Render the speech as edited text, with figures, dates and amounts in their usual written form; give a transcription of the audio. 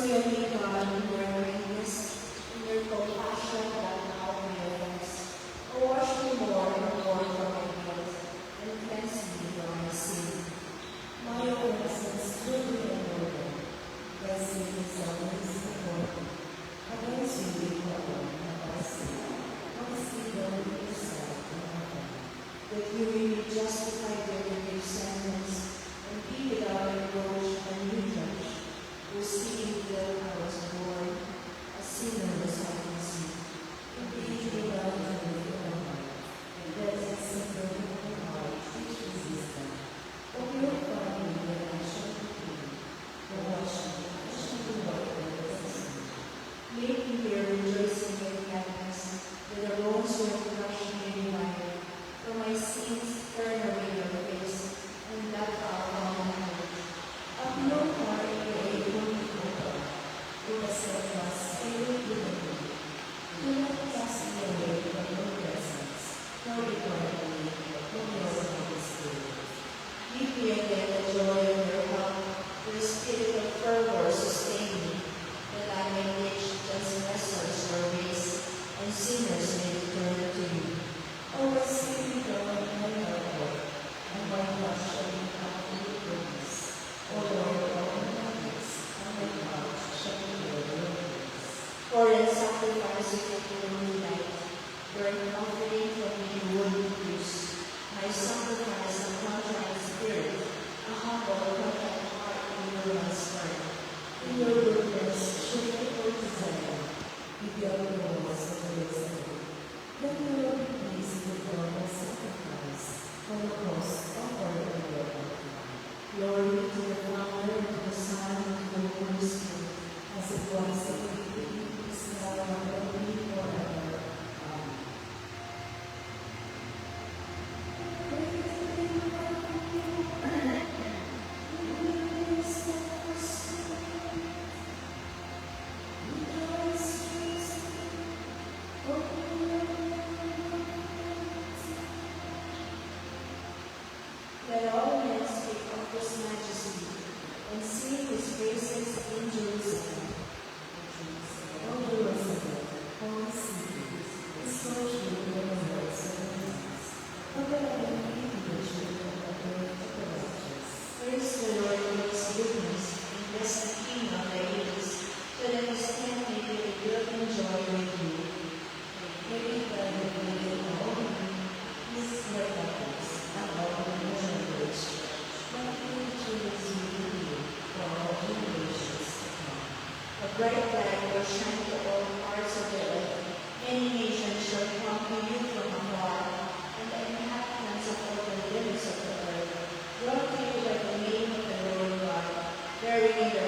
dearly God, in your kindness, in your compassion that now realize. O wash me more and more from my guilt, and cleanse me from my sin. My innocence truly and noble, blessing is always before me. Against you we call, and I say, once evil yourself in heaven, that you may be justified during your sentence, and be without reproach and reproach, who seeing that I was born, a sinner was I conceived, to be without you in my heart, and that is simple in my heart, which is them. O glorify me that I shall be clean, for I shall be white as snow. Make me hear rejoicing in gladness, that the bones your flesh may be lighter. For my sins turn away your face, and that are all my heart. Of no part you are able to open, who has set us spirit within me. Do not cast me away from your presence, nor depart me from your Holy Spirit. Give me again the joy of your help, your spirit of fervor sustain me, that I may teach transgressors your ways, and sinners may return to you. O receive me from my helper, and my heart shall be happy with goodness. O Lord, all my days, and my heart shall be filled with praise. For in sacrifice of your holy light, burn offering from me wooden cross, my sacrifice a contrite spirit, a humble, contrite heart in your word. In your goodness, should I go to Zion, with your laws of wisdom. Then you will be pleased with your sacrifice, for the cross offered in your altar. Glory to the Father, and to the Son, and to the Holy Spirit, as it was in the beginning, is now, and will be forever. Amen. Let all men speak of his majesty, and sing his praises in Jerusalem. O Jerusalem, holy city, extol you in the words of the kings. How can I believe in the children of the righteous? Praise the Lord for his goodness, and bless the King of the ages, so that his hand may be revealed in joy with you. May be glad with you all, his miracles, and all the language. Let me choose you for all generations to come. A bright light will shine to all parts of the earth. Many nations shall come to you from afar, and the inhabitants of all the limits of the earth, brought to you by the name of the Lord God, bearing in their